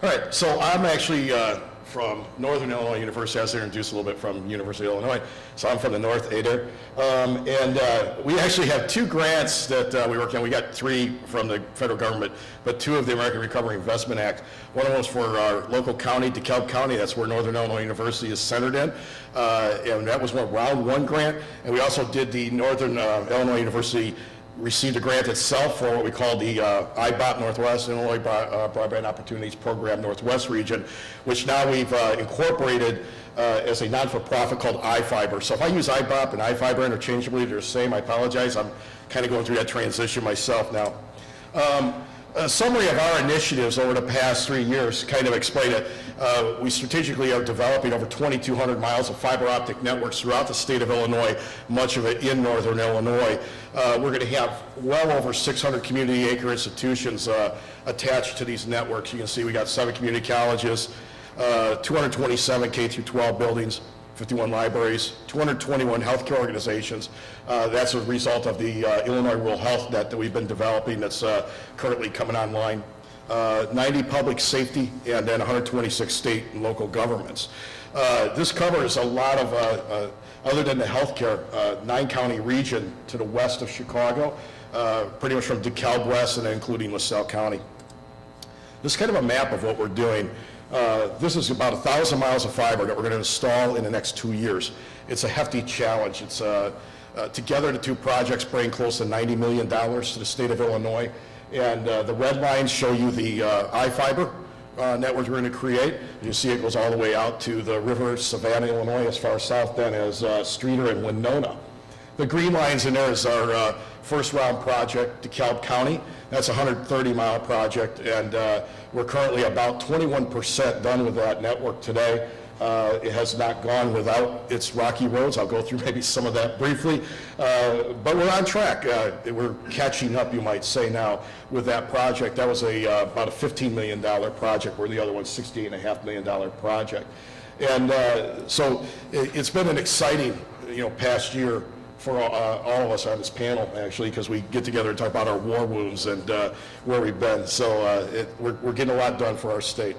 All right, so I'm actually from Northern Illinois University. I was introduced a little bit from University of Illinois, so I'm from the North Adair. And we actually have 2 grants that we worked on. We got 3 from the federal government, but 2 of the American Recovery Investment Act. One of them was for our local county, DeKalb County. That's where Northern Illinois University is centered in. And that was one round 1 grant. And we also did the Northern Illinois University received a grant itself for what we call the IBOP, Northwest Illinois Broadband Opportunities Program Northwest region, which now we've incorporated as a non-for-profit called iFiber. So if I use IBOP and iFiber interchangeably, they're the same. I apologize. I'm kind of going through that transition myself now. A summary of our initiatives over the past 3 years kind of explain it. We strategically are developing over 2,200 miles of fiber optic networks throughout the state of Illinois, much of it in Northern Illinois. We're going to have well over 600 community acre institutions attached to these networks. You can see we got 7 community colleges, 227 K through 12 buildings, 51 libraries, 221 healthcare organizations. That's a result of the Illinois Rural Health Net that we've been developing that's currently coming online. 90 public safety, and then 126 state and local governments. This covers a lot of, other than the healthcare, 9-county region to the west of Chicago, pretty much from DeKalb west and then including LaSalle County. This is kind of a map of what we're doing. This is about 1,000 miles of fiber that we're going to install in the next 2 years. It's a hefty challenge. It's together the 2 projects bring close to $90 million to the state of Illinois. And the red lines show you the iFiber network we're going to create. You see it goes all the way out to the river, Savannah, Illinois, as far south then as Streeter and Winona. The green lines in there is our first round project, DeKalb County. That's a 130-mile project, and we're currently about 21% done with that network today. It has not gone without its rocky roads. I'll go through maybe some of that briefly, but we're on track. We're catching up, you might say now, with that project. That was about a $15 million project, where the other one's $68.5 million project. And so it's been an exciting, past year for all of us on this panel, actually, because we get together and talk about our war wounds and where we've been. So we're getting a lot done for our state.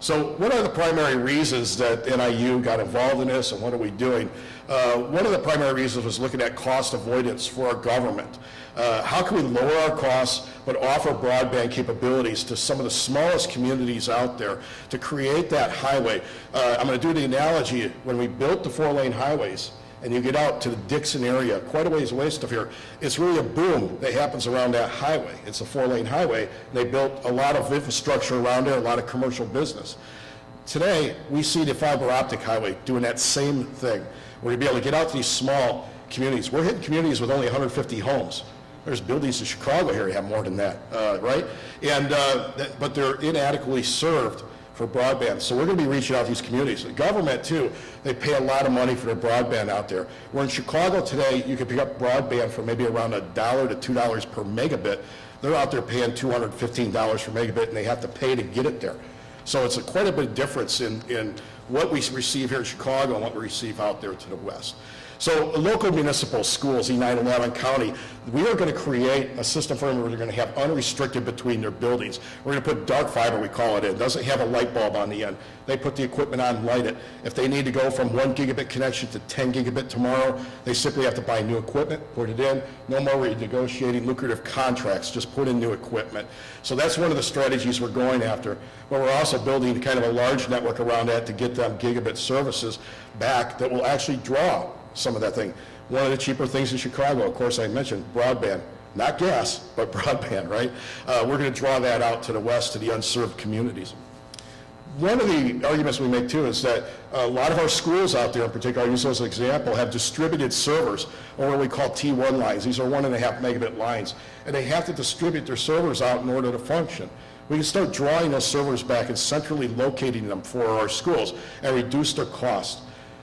So what are the primary reasons that NIU got involved in this, and what are we doing? One of the primary reasons was looking at cost avoidance for our government. How can we lower our costs but offer broadband capabilities to some of the smallest communities out there to create that highway? I'm going to do the analogy. When we built the 4-lane highways, and you get out to the Dixon area, quite a ways west of here, it's really a boom that happens around that highway. It's a 4-lane highway, and they built a lot of infrastructure around there, a lot of commercial business. Today, we see the fiber optic highway doing that same thing. We're going to be able to get out to these small communities. We're hitting communities with only 150 homes. There's buildings in Chicago here that have more than that, right? And but they're inadequately served for broadband. So we're going to be reaching out to these communities. The government, too, they pay a lot of money for their broadband out there. Where in Chicago today, you can pick up broadband for maybe around $1 to $2 per megabit. They're out there paying $215 per megabit, and they have to pay to get it there. So it's quite a bit of difference in what we receive here in Chicago and what we receive out there to the west. So local municipal schools, E911 county, we are going to create a system for them where they're going to have unrestricted between their buildings. We're going to put dark fiber, we call it in. It doesn't have a light bulb on the end. They put the equipment on and light it. If they need to go from 1 gigabit connection to 10 gigabit tomorrow, they simply have to buy new equipment, put it in. No more renegotiating lucrative contracts, just put in new equipment. So that's one of the strategies we're going after. But we're also building kind of a large network around that to get them gigabit services back that will actually draw some of that thing. One of the cheaper things in Chicago, of course, I mentioned broadband, not gas, but broadband, right? We're going to draw that out to the west, to the unserved communities. One of the arguments we make too is that a lot of our schools out there, in particular, I use those as an example, have distributed servers, or what we call T1 lines. These are 1.5 megabit lines, and they have to distribute their servers out in order to function. We can start drawing those servers back and centrally locating them for our schools and reduce their cost.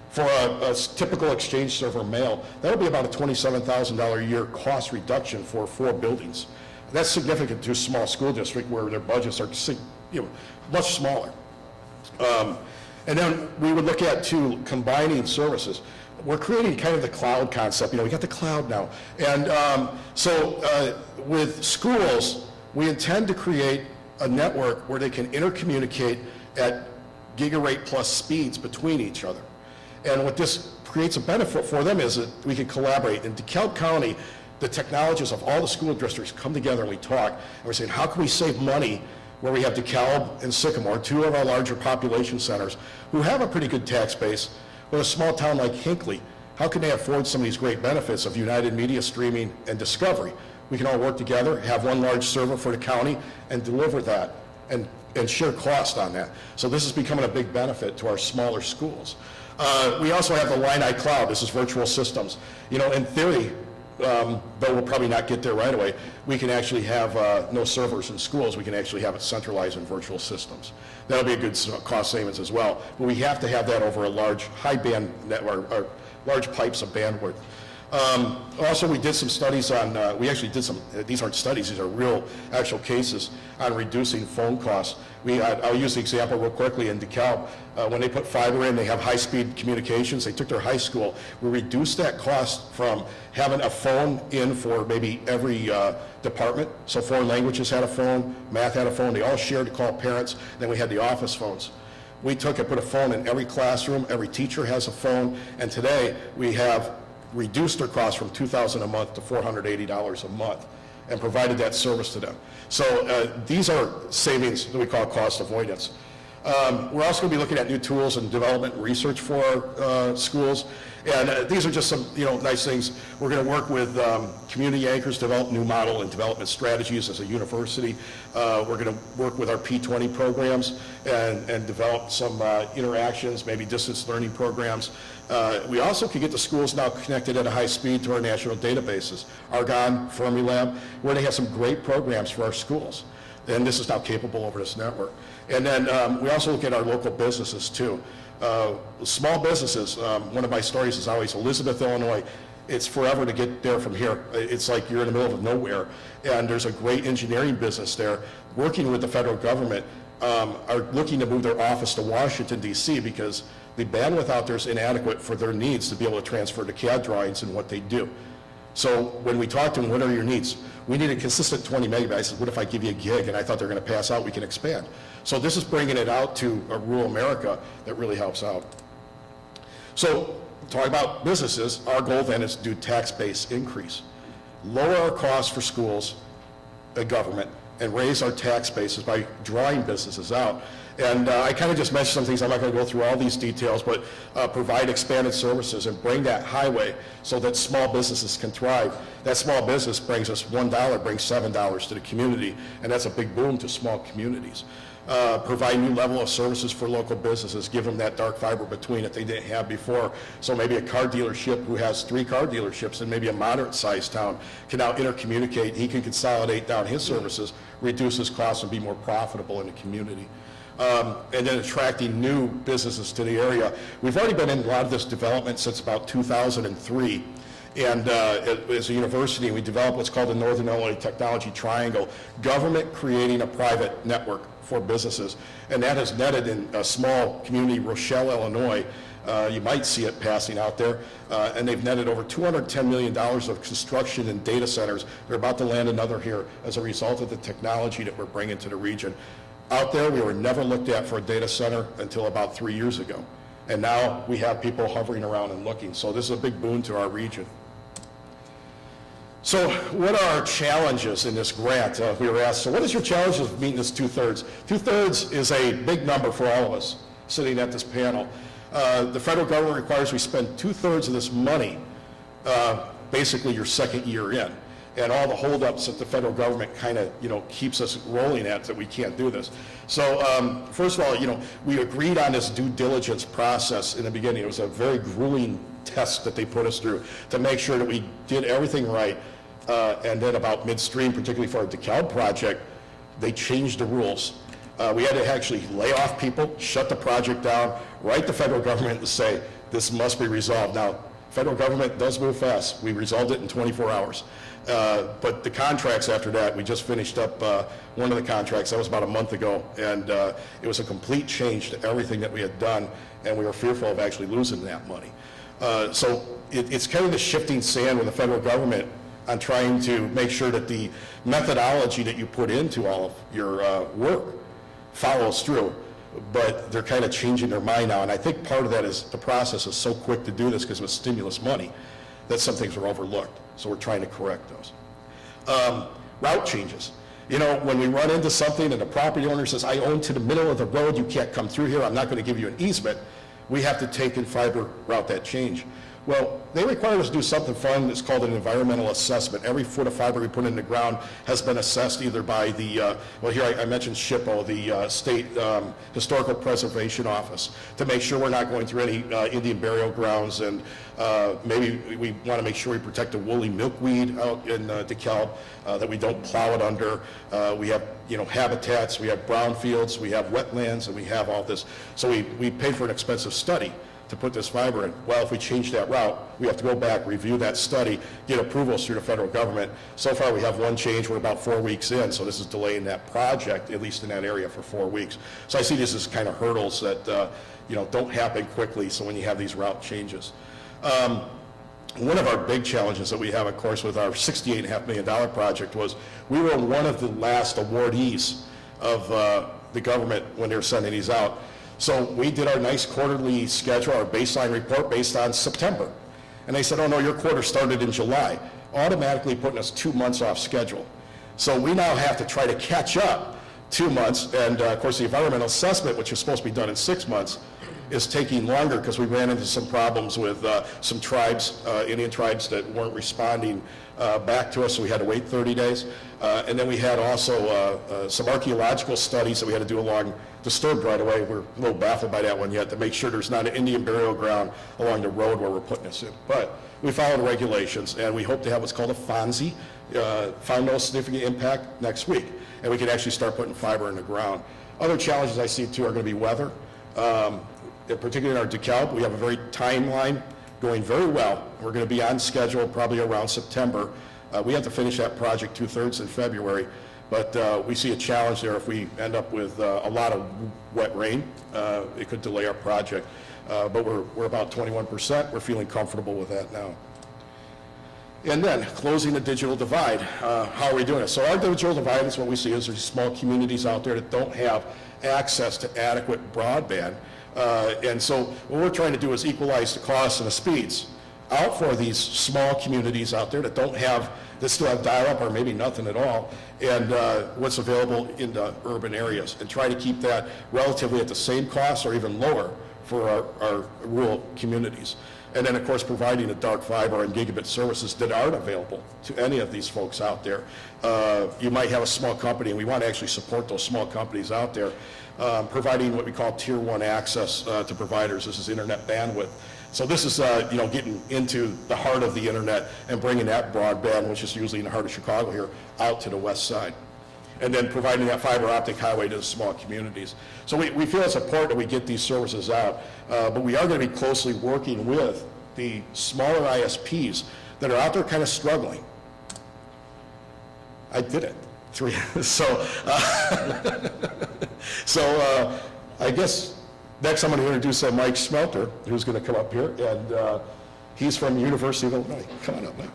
For a typical Exchange server mail, that'll be about a $27,000 a year cost reduction for 4 buildings. That's significant to a small school district where their budgets are much smaller. And then we would look at, too, combining services. We're creating kind of the cloud concept. We got the cloud now. And so with schools, we intend to create a network where they can intercommunicate at gigarate plus speeds between each other. And what this creates a benefit for them is that we can collaborate. In DeKalb County, the technologists of all the school districts come together and we talk, and we're saying, how can we save money where we have DeKalb and Sycamore, two of our larger population centers, who have a pretty good tax base, but a small town like Hinckley, how can they afford some of these great benefits of United Media Streaming and Discovery? We can all work together, have one large server for the county, and deliver that, and share cost on that. So this is becoming a big benefit to our smaller schools. We also have the Line Cloud. This is virtual systems. You know, in theory, though we'll probably not get there right away, we can actually have no servers in schools. We can actually have it centralized in virtual systems. That'll be a good cost savings as well. But we have to have that over a large high band network, or large pipes of bandwidth. Also, we did some studies on, we actually did some, these aren't studies, these are real actual cases on reducing phone costs. I'll use the example real quickly in DeKalb. When they put fiber in, they have high-speed communications. They took their high school. We reduced that cost from having a phone in for maybe every department. So foreign languages had a phone, math had a phone. They all shared to call parents. Then we had the office phones. We took and put a phone in every classroom. Every teacher has a phone. And today we have reduced their cost from $2,000 a month to $480 a month and provided that service to them. So these are savings that we call cost avoidance. We're also going to be looking at new tools and development and research for our schools. And these are just some, nice things. We're going to work with community anchors, develop new model and development strategies as a university. We're going to work with our P20 programs and develop some interactions, maybe distance learning programs. We also can get the schools now connected at a high speed to our national databases, Argonne, Fermilab, where they have some great programs for our schools. And this is now capable over this network. And then we also look at our local businesses too. Small businesses, one of my stories is always Elizabeth, Illinois. It's forever to get there from here. It's like you're in the middle of nowhere. And there's a great engineering business there. Working with the federal government, are looking to move their office to Washington, D.C. because the bandwidth out there is inadequate for their needs to be able to transfer to CAD drawings and what they do. So when we talk to them, what are your needs? We need a consistent 20 megabytes. I said, what if I give you a gig and I thought they're going to pass out, we can expand. So this is bringing it out to rural America that really helps out. So talking about businesses, our goal then is to do tax base increase. Lower our costs for schools and government and raise our tax bases by drawing businesses out. And I kind of just mentioned some things. I'm not going to go through all these details, but provide expanded services and bring that highway so that small businesses can thrive. That small business brings us $1, brings $7 to the community, and that's a big boom to small communities. Provide new level of services for local businesses, give them that dark fiber between that they didn't have before. So maybe a car dealership who has 3 car dealerships in maybe a moderate-sized town can now intercommunicate. He can consolidate down his services, reduce his costs, and be more profitable in the community. And then attracting new businesses to the area. We've already been in a lot of this development since about 2003. And as a university, we developed what's called the Northern Illinois Technology Triangle, government creating a private network for businesses. And that has netted in a small community, Rochelle, Illinois. You might see it passing out there. And they've netted over $210 million of construction and data centers. They're about to land another here as a result of the technology that we're bringing to the region. Out there, we were never looked at for a data center until about 3 years ago. And now we have people hovering around and looking. So this is a big boon to our region. So what are our challenges in this grant? We were asked, so what is your challenge of meeting this 2/3? 2/3 is a big number for all of us sitting at this panel. The federal government requires we spend 2/3 of this money, basically your second year in. And all the holdups that the federal government kind of, keeps us rolling at that we can't do this. So first of all, we agreed on this due diligence process in the beginning. It was a very grueling test that they put us through to make sure that we did everything right. And then about midstream, particularly for our DeKalb project, they changed the rules. We had to actually lay off people, shut the project down, write the federal government and say, this must be resolved. Now, federal government does move fast. We resolved it in 24 hours. But the contracts after that, we just finished up one of the contracts. That was about a month ago. And it was a complete change to everything that we had done. And we were fearful of actually losing that money. So it's kind of the shifting sand with the federal government on trying to make sure that the methodology that you put into all of your work follows through. But they're kind of changing their mind now, and I think part of that is the process is so quick to do this because with stimulus money that some things are overlooked. So we're trying to correct those. Route changes. You know, when we run into something and the property owner says, I own to the middle of the road, you can't come through here, I'm not going to give you an easement, we have to take and fiber route that change. Well, they require us to do something fun. It's called an environmental assessment. Every foot of fiber we put in the ground has been assessed either by the, well, here I mentioned SHPO, the State Historical Preservation Office, to make sure we're not going through any Indian burial grounds, and maybe we want to make sure we protect the woolly milkweed out in DeKalb, that we don't plow it under. We have, you know, habitats, we have brownfields, we have wetlands, and we have all this. So we paid for an expensive study to put this fiber in. Well, if we change that route, we have to go back, review that study, get approvals through the federal government. So far, we have one change. We're about 4 weeks in, so this is delaying that project, at least in that area, for 4 weeks. So I see this as kind of hurdles that you know, don't happen quickly, so when you have these route changes. One of our big challenges that we have, of course, with our $68.5 million project was we were one of the last awardees of the government when they were sending these out. So we did our nice quarterly schedule, our baseline report based on September. And they said, oh no, your quarter started in July, automatically putting us 2 months off schedule. So we now have to try to catch up 2 months. And of course, the environmental assessment, which is supposed to be done in 6 months, is taking longer because we ran into some problems with some tribes, Indian tribes that weren't responding back to us, so we had to wait 30 days. And then we had also some archaeological studies that we had to do along Disturbed right away. We're a little baffled by that one yet, to make sure there's not an Indian burial ground along the road where we're putting this in. But we followed the regulations, and we hope to have what's called a FONSI, Find No Significant Impact, next week. And we can actually start putting fiber in the ground. Other challenges I see too are going to be weather. Particularly in our DeKalb, we have a very timeline going very well. We're going to be on schedule probably around September. We have to finish that project 2/3 in February, but we see a challenge there. If we end up with a lot of wet rain, it could delay our project. But we're about 21%. We're feeling comfortable with that now. And then closing the digital divide. How are we doing it? So our digital divide is what we see is there's small communities out there that don't have access to adequate broadband. And so what we're trying to do is equalize the costs and the speeds out for these small communities out there that don't have, that still have dial-up or maybe nothing at all, and what's available in the urban areas, and try to keep that relatively at the same cost or even lower for our rural communities. And then, of course, providing the dark fiber and gigabit services that aren't available to any of these folks out there. You might have a small company, and we want to actually support those small companies out there, providing what we call Tier 1 access to providers. This is internet bandwidth. So this is, you know, getting into the heart of the internet and bringing that broadband, which is usually in the heart of Chicago here, out to the west side. And then providing that fiber optic highway to the small communities. So we feel it's important that we get these services out, but we are going to be closely working with the smaller ISPs that are out there kind of struggling. I did it. So I guess next I'm going to introduce Mike Smelter, who's going to come up here, and he's from the University of Illinois. Come on up now.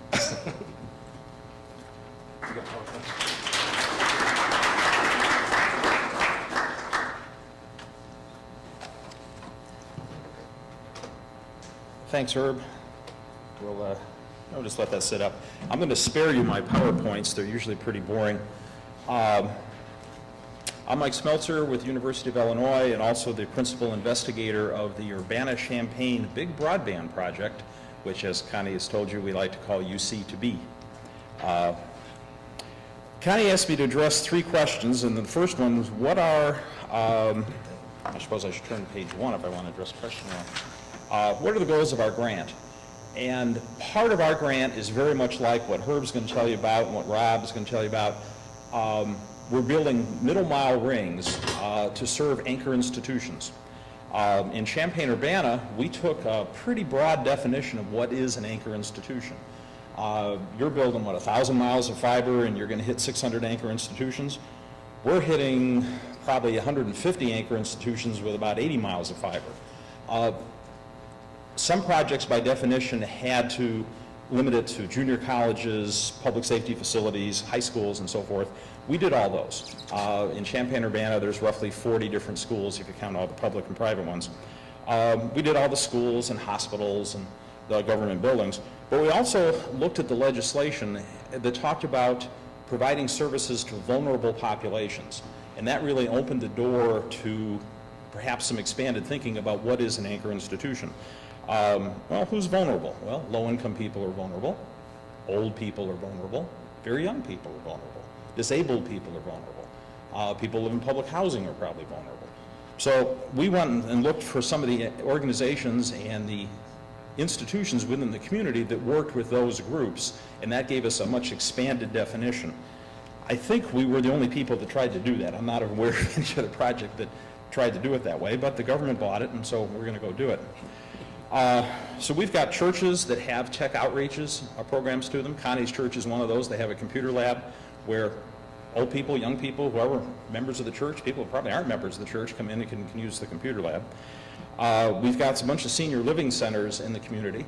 Thanks, Herb. I'll just let that sit up. I'm going to spare you my PowerPoints. They're usually pretty boring. I'm Mike Smeltzer with University of Illinois and also the principal investigator of the Urbana Champaign Big Broadband Project, which, as Connie has told you, we like to call UC2B. Connie asked me to address 3 questions, and the first one was, what are, I suppose I should turn to page 1 if I want to address question 1. What are the goals of our grant? And part of our grant is very much like what Herb's going to tell you about and what Rob is going to tell you about. We're building middle mile rings to serve anchor institutions. In Champaign, Urbana, we took a pretty broad definition of what is an anchor institution. You're building, what, 1,000 miles of fiber and you're going to hit 600 anchor institutions. We're hitting probably 150 anchor institutions with about 80 miles of fiber. Some projects, by definition, had to limit it to junior colleges, public safety facilities, high schools, and so forth. We did all those. In Champaign-Urbana, there's roughly 40 different schools if you count all the public and private ones. We did all the schools and hospitals and the government buildings, but we also looked at the legislation that talked about providing services to vulnerable populations, and that really opened the door to perhaps some expanded thinking about what is an anchor institution. Well, who's vulnerable? Well, low-income people are vulnerable, old people are vulnerable, very young people are vulnerable, disabled people are vulnerable, people who live in public housing are probably vulnerable. So we went and looked for some of the organizations and the institutions within the community that worked with those groups, and that gave us a much expanded definition. I think we were the only people that tried to do that. I'm not aware of any other project that tried to do it that way, but the government bought it, and so we're going to go do it. So we've got churches that have tech outreaches, programs to them. Connie's Church is one of those. They have a computer lab where old people, young people, whoever, members of the church, people who probably aren't members of the church, come in and can use the computer lab. We've got a bunch of senior living centers in the community.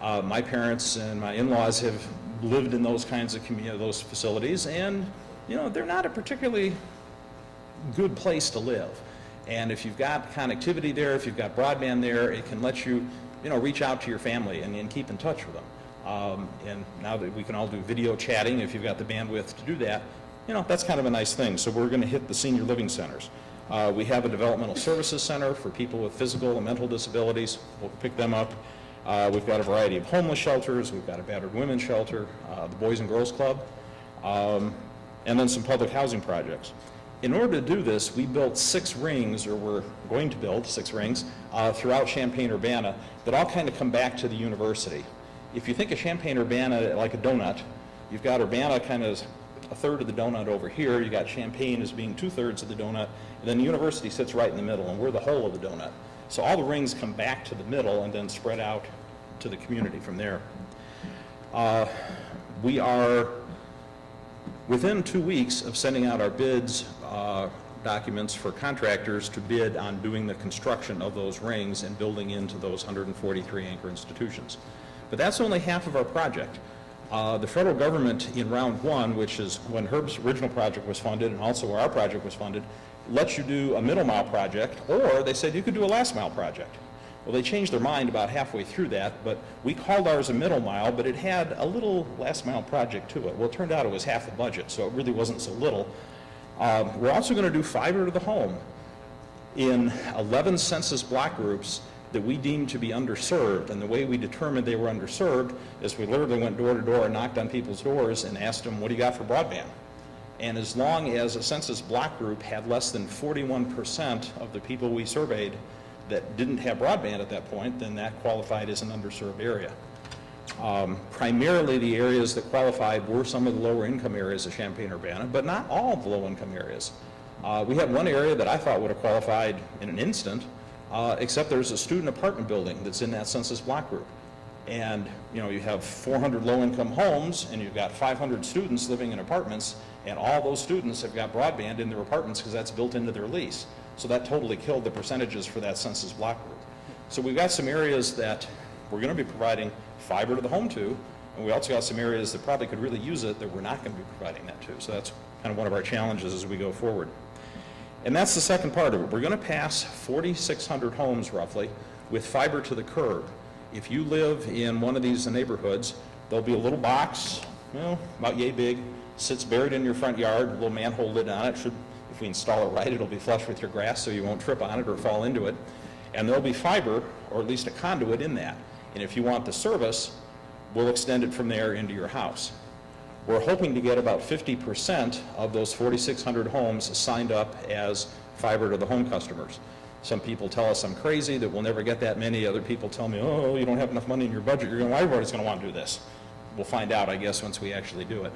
My parents and my in-laws have lived in those kinds of those facilities, and they're not a particularly good place to live. And if you've got connectivity there, if you've got broadband there, it can let you, reach out to your family and keep in touch with them. And now that we can all do video chatting, if you've got the bandwidth to do that, that's kind of a nice thing. So we're going to hit the senior living centers. We have a developmental services center for people with physical and mental disabilities. We'll pick them up. We've got a variety of homeless shelters. We've got a battered women's shelter, the Boys and Girls Club, and then some public housing projects. In order to do this, we built 6 rings, or we're going to build 6 rings, throughout Champaign-Urbana that all kind of come back to the university. If you think of Champaign-Urbana like a donut, you've got Urbana kind of a third of the donut over here, you got Champaign as being 2/3 of the donut, and then the university sits right in the middle, and we're the whole of the donut. So all the rings come back to the middle and then spread out to the community from there. We are within 2 weeks of sending out our bids, documents for contractors to bid on doing the construction of those rings and building into those 143 anchor institutions. But that's only half of our project. The federal government in round 1, which is when Herb's original project was funded and also where our project was funded, lets you do a middle mile project, or they said you could do a last mile project. Well, they changed their mind about halfway through that, but we called ours a middle mile, but it had a little last mile project to it. Well, it turned out it was half the budget, so it really wasn't so little. We're also going to do fiber to the home in 11 census block groups that we deemed to be underserved, and the way we determined they were underserved is we literally went door to door and knocked on people's doors and asked them, what do you got for broadband? And as long as a census block group had less than 41% of the people we surveyed that didn't have broadband at that point, then that qualified as an underserved area. Primarily the areas that qualified were some of the lower income areas of Champaign-Urbana, but not all of the low income areas. We had one area that I thought would have qualified in an instant, except there's a student apartment building that's in that census block group. And you have 400 low-income homes, and you've got 500 students living in apartments, and all those students have got broadband in their apartments because that's built into their lease. So that totally killed the percentages for that census block group. So we've got some areas that we're going to be providing fiber to the home to, and we also got some areas that probably could really use it that we're not going to be providing that to. So that's kind of one of our challenges as we go forward. And that's the second part of it. We're going to pass 4,600 homes roughly with fiber to the curb. If you live in one of these neighborhoods, there'll be a little box, about yay big, sits buried in your front yard, a little manhole lid on it. If we install it right, it'll be flush with your grass so you won't trip on it or fall into it. And there'll be fiber, or at least a conduit in that. And if you want the service, we'll extend it from there into your house. We're hoping to get about 50% of those 4,600 homes signed up as fiber to the home customers. Some people tell us I'm crazy, that we'll never get that many. Other people tell me, oh, you don't have enough money in your budget. You're going, well, everybody's going to want to do this. We'll find out, I guess, once we actually do it.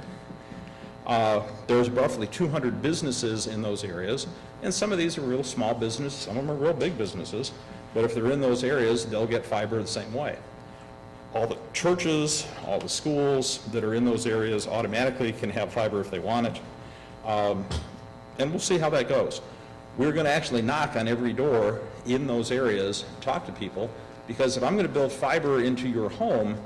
There's roughly 200 businesses in those areas, and some of these are real small businesses, some of them are real big businesses, but if they're in those areas, they'll get fiber the same way. All the churches, all the schools that are in those areas automatically can have fiber if they want it, and we'll see how that goes. We're going to actually knock on every door in those areas, talk to people, because if I'm going to build fiber into your home,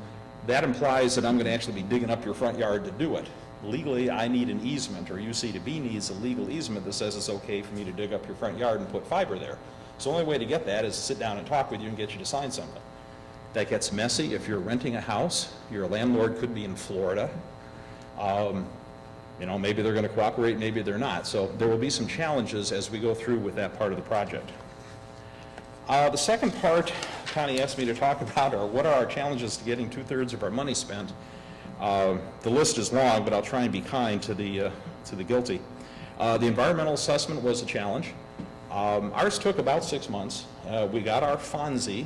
that implies that I'm going to actually be digging up your front yard to do it. Legally, I need an easement, or UC2B needs a legal easement that says it's okay for me to dig up your front yard and put fiber there. So the only way to get that is to sit down and talk with you and get you to sign something. That gets messy if you're renting a house. Your landlord could be in Florida. You know, maybe they're going to cooperate, maybe they're not. So there will be some challenges as we go through with that part of the project. The second part Connie asked me to talk about are what are our challenges to getting 2/3 of our money spent. The list is long, but I'll try and be kind to the guilty. The environmental assessment was a challenge. Ours took about 6 months. We got our FONSI.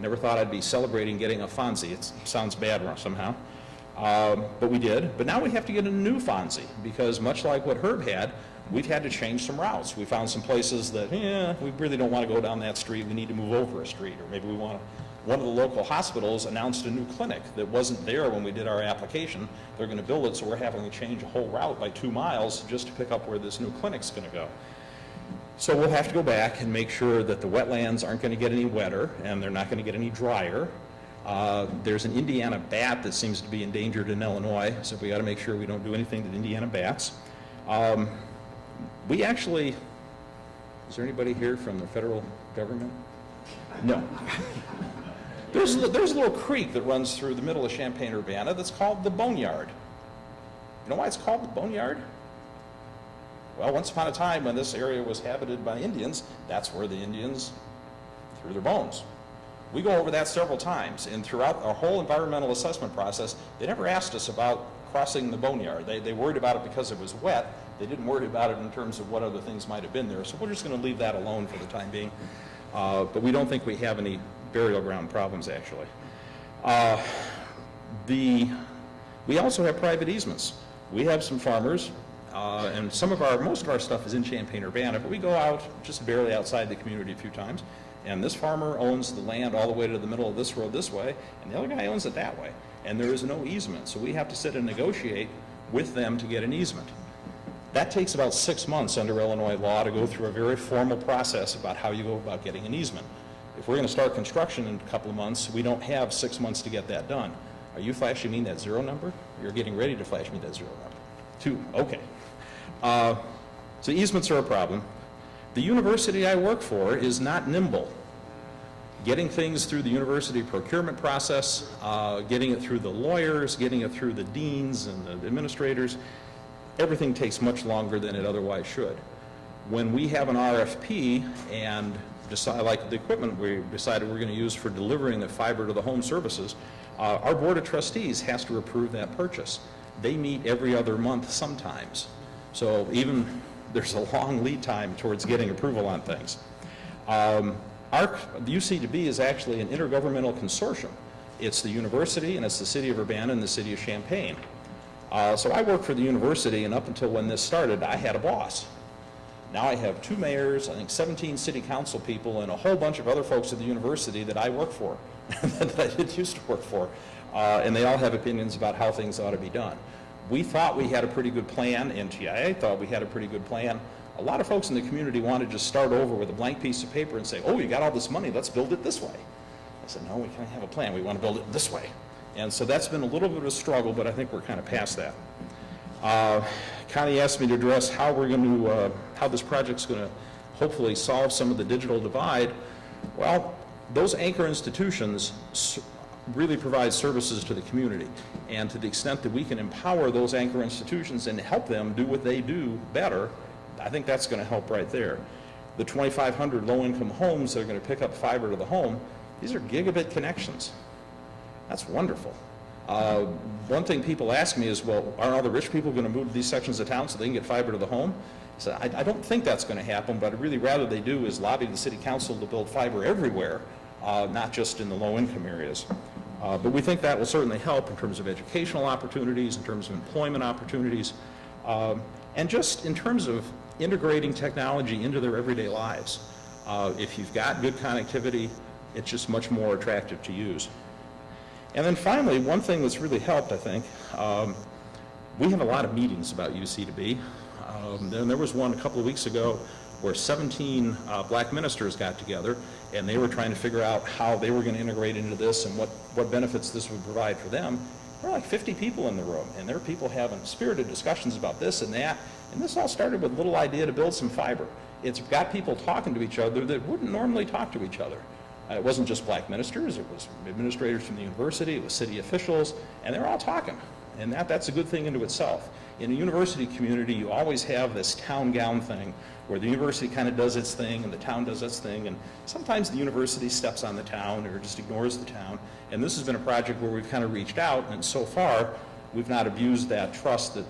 Never thought I'd be celebrating getting a FONSI. It sounds bad somehow. But we did. But now we have to get a new FONSI because much like what Herb had, we've had to change some routes. We found some places that, we really don't want to go down that street. We need to move over a street. Or maybe we want to. One of the local hospitals announced a new clinic that wasn't there when we did our application. They're going to build it, so we're having to change a whole route by 2 miles just to pick up where this new clinic's going to go. So we'll have to go back and make sure that the wetlands aren't going to get any wetter and they're not going to get any drier. There's an Indiana bat that seems to be endangered in Illinois, so we got to make sure we don't do anything to Indiana bats. We actually, is there anybody here from the federal government? No. There's a little creek that runs through the middle of Champaign, Urbana that's called the Boneyard. You know why it's called the Boneyard? Well, once upon a time when this area was habited by Indians, that's where the Indians threw their bones. We go over that several times, and throughout our whole environmental assessment process, they never asked us about crossing the Boneyard. They worried about it because it was wet. They didn't worry about it in terms of what other things might have been there. So we're just going to leave that alone for the time being. But we don't think we have any burial ground problems, actually. We also have private easements. We have some farmers, and most of our stuff is in Champaign, Urbana, but we go out just barely outside the community a few times. And this farmer owns the land all the way to the middle of this road this way, and the other guy owns it that way. And there is no easement, so we have to sit and negotiate with them to get an easement. That takes about 6 months under Illinois law to go through a very formal process about how you go about getting an easement. If we're going to start construction in a couple of months, we don't have 6 months to get that done. Are you flashing me that 0 number? You're getting ready to flash me that 0 number. 2, okay. So easements are a problem. The university I work for is not nimble. Getting things through the university procurement process, getting it through the lawyers, getting it through the deans and the administrators, everything takes much longer than it otherwise should. When we have an RFP and decide, like the equipment we decided we're going to use for delivering the fiber to the home services, our board of trustees has to approve that purchase. They meet every other month sometimes. So even there's a long lead time towards getting approval on things. The UC2B is actually an intergovernmental consortium. It's the university, and it's the city of Urbana and the city of Champaign. So I work for the university, and up until when this started, I had a boss. Now I have 2 mayors, I think 17 city council people, and a whole bunch of other folks at the university that I work for, that I did used to work for. And they all have opinions about how things ought to be done. We thought we had a pretty good plan. NTIA thought we had a pretty good plan. A lot of folks in the community wanted to just start over with a blank piece of paper and say, oh, you got all this money, let's build it this way. I said, no, we can't have a plan. We want to build it this way. And so that's been a little bit of a struggle, but I think we're kind of past that. Connie asked me to address how we're going to, how this project's going to hopefully solve some of the digital divide. Well, those anchor institutions really provide services to the community. And to the extent that we can empower those anchor institutions and help them do what they do better, I think that's going to help right there. The 2,500 low-income homes that are going to pick up fiber to the home, these are gigabit connections. That's wonderful. One thing people ask me is, well, aren't all the rich people going to move to these sections of town so they can get fiber to the home? So I don't think that's going to happen, but I'd really rather they do is lobby the city council to build fiber everywhere, not just in the low-income areas. But we think that will certainly help in terms of educational opportunities, in terms of employment opportunities, and just in terms of integrating technology into their everyday lives. If you've got good connectivity, it's just much more attractive to use. And then finally, one thing that's really helped, I think, we have a lot of meetings about UC2B. And there was one a couple of weeks ago where 17 black ministers got together, and they were trying to figure out how they were going to integrate into this and what benefits this would provide for them. There were like 50 people in the room, and there were people having spirited discussions about this and that, and this all started with a little idea to build some fiber. It's got people talking to each other that wouldn't normally talk to each other. It wasn't just black ministers, it was administrators from the university, it was city officials, and they were all talking. And that's a good thing into itself. In a university community, you always have this town gown thing where the university kind of does its thing and the town does its thing, and sometimes the university steps on the town or just ignores the town. And this has been a project where we've kind of reached out, and so far, we've not abused that trust that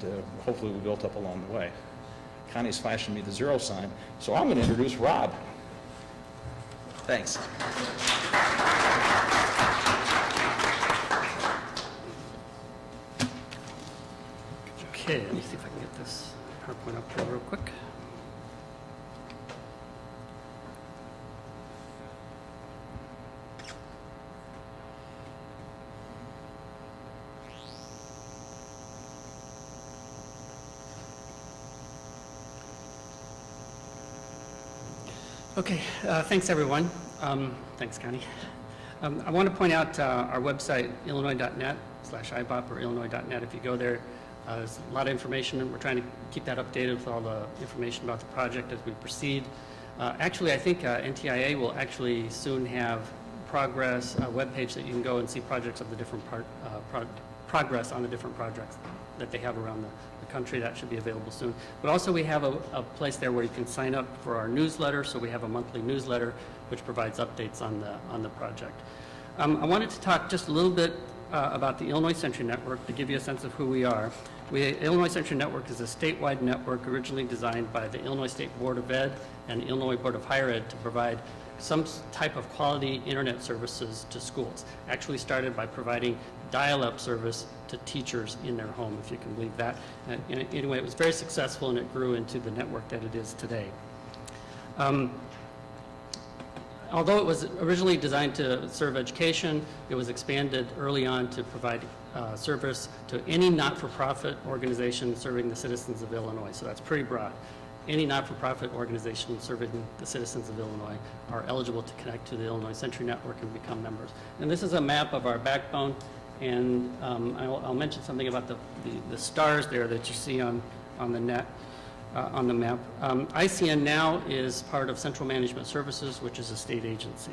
hopefully we built up along the way. Connie's flashing me the zero sign, so I'm going to introduce Rob. Thanks. Okay, let me see if I can get this PowerPoint up here real quick. Okay, thanks everyone. Thanks, Connie. I want to point out our website, illinois.net/IBOP or illinois.net. If you go there, there's a lot of information, and we're trying to keep that updated with all the information about the project as we proceed. Actually, I think NTIA will actually soon have progress, a webpage that you can go and see projects of the different progress on the different projects that they have around the country. That should be available soon. But also we have a place there where you can sign up for our newsletter. So we have a monthly newsletter which provides updates on the project. I wanted to talk just a little bit about the Illinois Century Network to give you a sense of who we are. Illinois Century Network is a statewide network originally designed by the Illinois State Board of Ed and Illinois Board of Higher Ed to provide some type of quality internet services to schools. Actually started by providing dial-up service to teachers in their home, if you can believe that. Anyway, it was very successful and it grew into the network that it is today. Although it was originally designed to serve education, it was expanded early on to provide service to any not-for-profit organization serving the citizens of Illinois. So that's pretty broad. Any not-for-profit organization serving the citizens of Illinois are eligible to connect to the Illinois Century Network and become members. And this is a map of our backbone, and I'll mention something about the stars there that you see on the net. On the map. ICN now is part of Central Management Services, which is a state agency.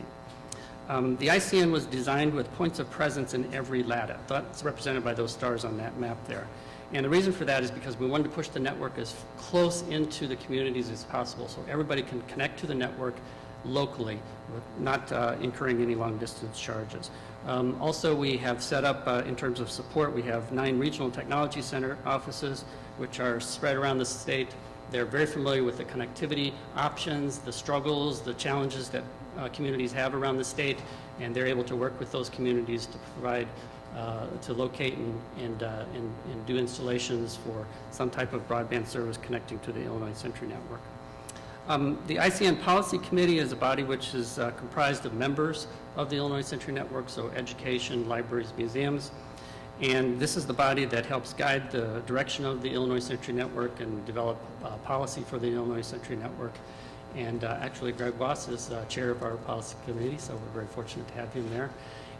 The ICN was designed with points of presence in every LADA. That's represented by those stars on that map there. And the reason for that is because we wanted to push the network as close into the communities as possible so everybody can connect to the network locally, not incurring any long distance charges. Also, we have set up, in terms of support, we have 9 regional technology center offices, which are spread around the state. They're very familiar with the connectivity options, the struggles, the challenges that communities have around the state, and they're able to work with those communities to provide, to locate and do installations for some type of broadband service connecting to the Illinois Century Network. The Icn Policy Committee is a body which is comprised of members of the Illinois Century Network, so education, libraries, museums. And this is the body that helps guide the direction of the Illinois Century Network and develop policy for the Illinois Century Network. And actually, Greg Boss is chair of our policy committee, so we're very fortunate to have him there.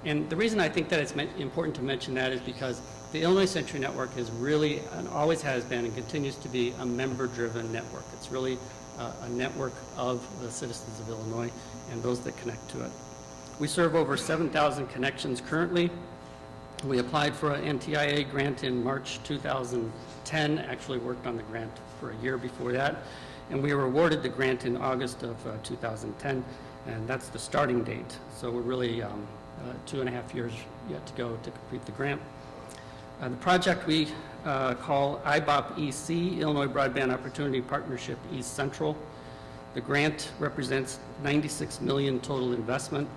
And the reason I think that it's important to mention that is because the Illinois Century Network is really, and always has been and continues to be, a member-driven network. It's really a network of the citizens of Illinois and those that connect to it. We serve over 7,000 connections currently. We applied for an NTIA grant in March 2010, actually worked on the grant for a year before that, and we were awarded the grant in August of 2010, and that's the starting date. So we're really 2.5 years yet to go to complete the grant. The project we call IBOP EC, Illinois Broadband Opportunity Partnership East Central. The grant represents $96 million total investment.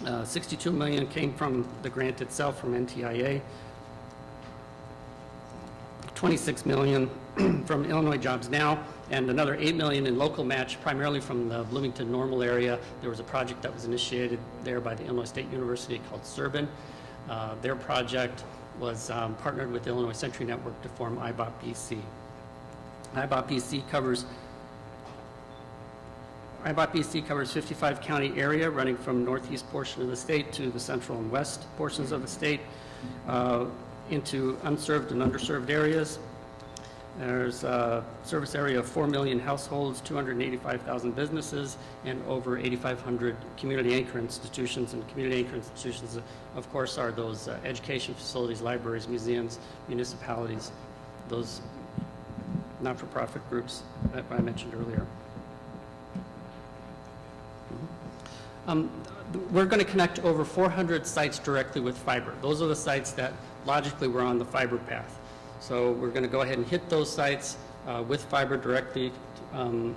$62 million came from the grant itself from NTIA, $26 million from Illinois Jobs Now, and another $8 million in local match, primarily from the Bloomington Normal area. There was a project that was initiated there by the Illinois State University called Serban. Their project was partnered with the Illinois Century Network to form IBOP EC. IBOP EC covers IBOT BC covers 55 county area running from northeast portion of the state to the central and west portions of the state into unserved and underserved areas. There's a service area of 4 million households, 285,000 businesses, and over 8,500 community anchor institutions. And community anchor institutions, of course, are those education facilities, libraries, museums, municipalities, those not-for-profit groups that I mentioned earlier. We're going to connect over 400 sites directly with fiber. Those are the sites that logically were on the fiber path. So we're going to go ahead and hit those sites with fiber directly to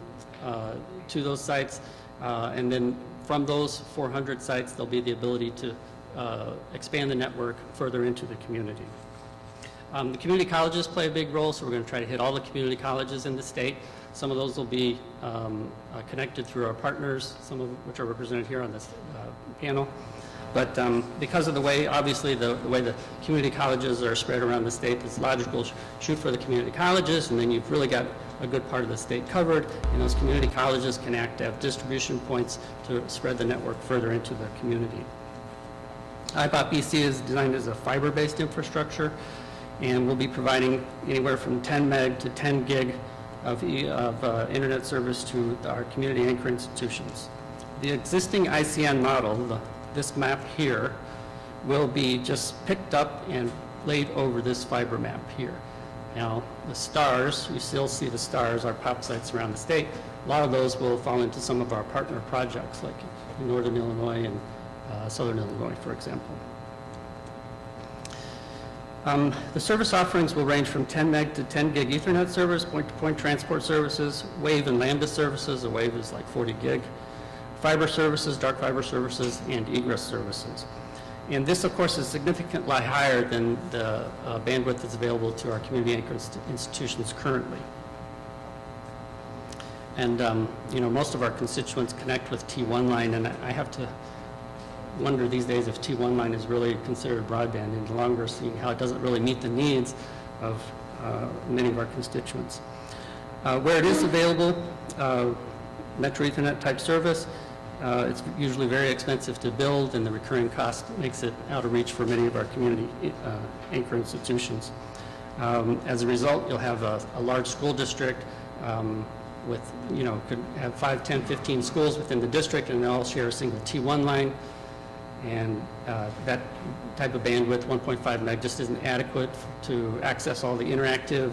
those sites. And then from those 400 sites, there'll be the ability to expand the network further into the community. The community colleges play a big role, so we're going to try to hit all the community colleges in the state. Some of those will be connected through our partners, some of which are represented here on this panel. But because of the way, obviously, the way the community colleges are spread around the state, it's logical to shoot for the community colleges, and then you've really got a good part of the state covered, and those community colleges can act as distribution points to spread the network further into the community. IBOT BC is designed as a fiber-based infrastructure, and we'll be providing anywhere from 10 meg to 10 gig of internet service to our community anchor institutions. The existing ICN model, this map here, will be just picked up and laid over this fiber map here. Now, the stars, you still see the stars, our pop sites around the state. A lot of those will fall into some of our partner projects, like in Northern Illinois and Southern Illinois, for example. The service offerings will range from 10 meg to 10 gig Ethernet service, point-to-point transport services, wave and lambda services. The wave is like 40 gig. Fiber services, dark fiber services, and egress services. And this, of course, is significantly higher than the bandwidth that's available to our community anchor institutions currently. And, you know, most of our constituents connect with T1 line, and I have to wonder these days if T1 line is really considered broadband any longer, seeing how it doesn't really meet the needs of many of our constituents. Where it is available, Metro Ethernet type service, it's usually very expensive to build, and the recurring cost makes it out of reach for many of our community anchor institutions. As a result, you'll have a large school district with, you know, could have 5, 10, 15 schools within the district, and they all share a single T1 line. And that type of bandwidth, 1.5 meg, just isn't adequate to access all the interactive,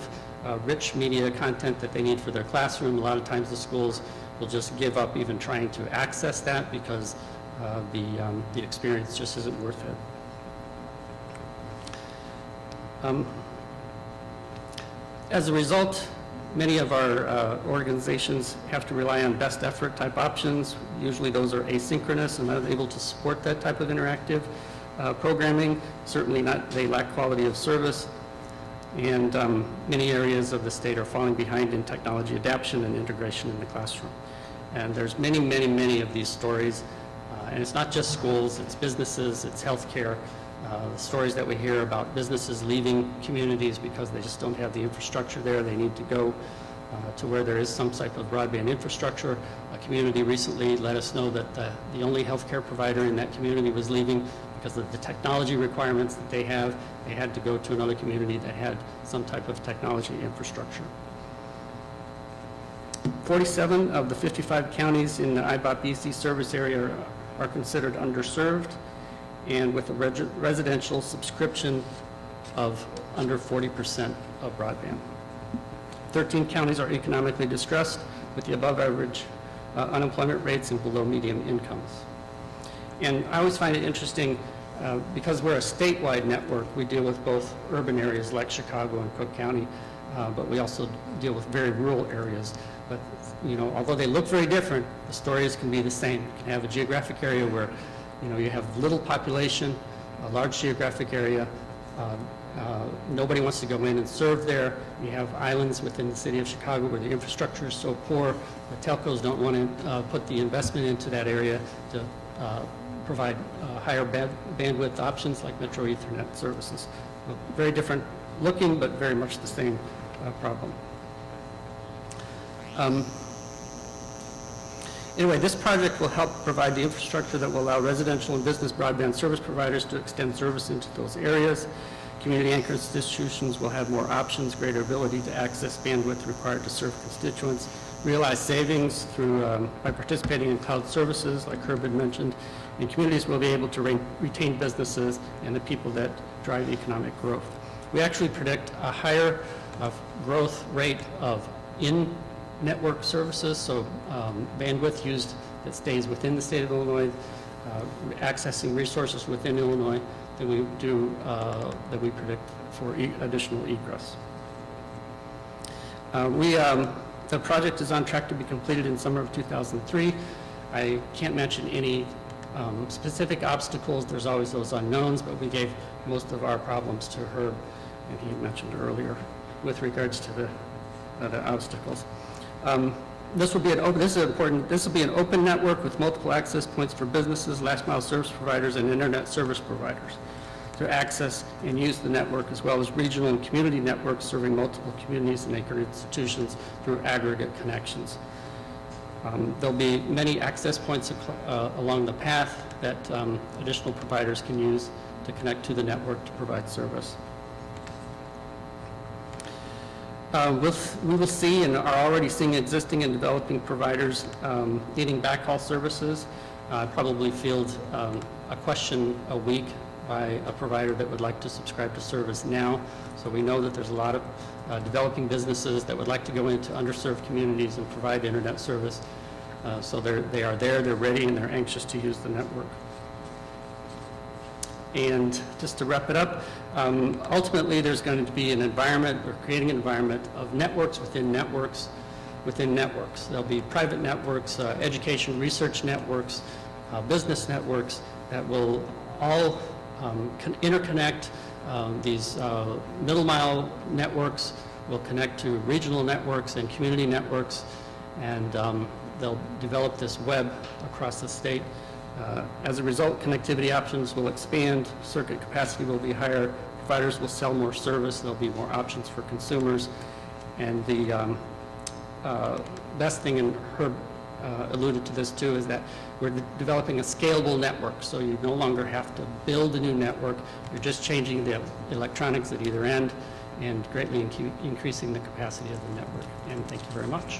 rich media content that they need for their classroom. A lot of times the schools will just give up even trying to access that because the experience just isn't worth it. As a result, many of our organizations have to rely on best effort type options. Usually those are asynchronous and not able to support that type of interactive programming. Certainly not, they lack quality of service. And many areas of the state are falling behind in technology adoption and integration in the classroom. And there's many, many, many of these stories. And it's not just schools, it's businesses, it's healthcare. The stories that we hear about businesses leaving communities because they just don't have the infrastructure there. They need to go to where there is some type of broadband infrastructure. A community recently let us know that the only healthcare provider in that community was leaving because of the technology requirements that they have. They had to go to another community that had some type of technology infrastructure. 47 of the 55 counties in the IBOT BC service area are considered underserved, and with a residential subscription of under 40% of broadband. 13 counties are economically distressed with the above average unemployment rates and below median incomes. And I always find it interesting because we're a statewide network, we deal with both urban areas like Chicago and Cook County, but we also deal with very rural areas. But, you know, although they look very different, the stories can be the same. You can have a geographic area where, you know, you have little population, a large geographic area, nobody wants to go in and serve there. You have islands within the city of Chicago where the infrastructure is so poor, the telcos don't want to put the investment into that area to provide higher bandwidth options like Metro Ethernet services. Very different looking, but very much the same Anyway, this project will help provide the infrastructure that will allow residential and business broadband service providers to extend service into those areas. Community anchor institutions will have more options, greater ability to access bandwidth required to serve constituents, realize savings through by participating in cloud services, like Herb had mentioned, and communities will be able to retain businesses and the people that drive economic growth. We actually predict a higher growth rate of in-network services, so bandwidth used that stays within the state of Illinois, accessing resources within Illinois than we do, that we predict for additional egress. The project is on track to be completed in summer of 2003. I can't mention any specific obstacles. There's always those unknowns, but we gave most of our problems to Herb, and he mentioned earlier with regards to the obstacles. This will be this is important. This will be an open network with multiple access points for businesses, last mile service providers, and internet service providers to access and use the network, as well as regional and community networks serving multiple communities and anchor institutions through aggregate connections. There'll be many access points along the path that additional providers can use to connect to the network to provide service. We will see and are already seeing existing and developing providers needing backhaul services. Probably field a question a week by a provider that would like to subscribe to service now. So we know that there's a lot of developing businesses that would like to go into underserved communities and provide internet service. So they are there, they're ready, and they're anxious to use the network. And just to wrap it up, ultimately there's going to be an environment, we're creating an environment of networks within networks within networks. There'll be private networks, education research networks, business networks that will all interconnect. These middle mile networks will connect to regional networks and community networks, and they'll develop this web across the state. As a result, connectivity options will expand, circuit capacity will be higher, providers will sell more service, there'll be more options for consumers, and the best thing, and Herb alluded to this too, is that we're developing a scalable network, so you no longer have to build a new network, you're just changing the electronics at either end and greatly increasing the capacity of the network. And thank you very much.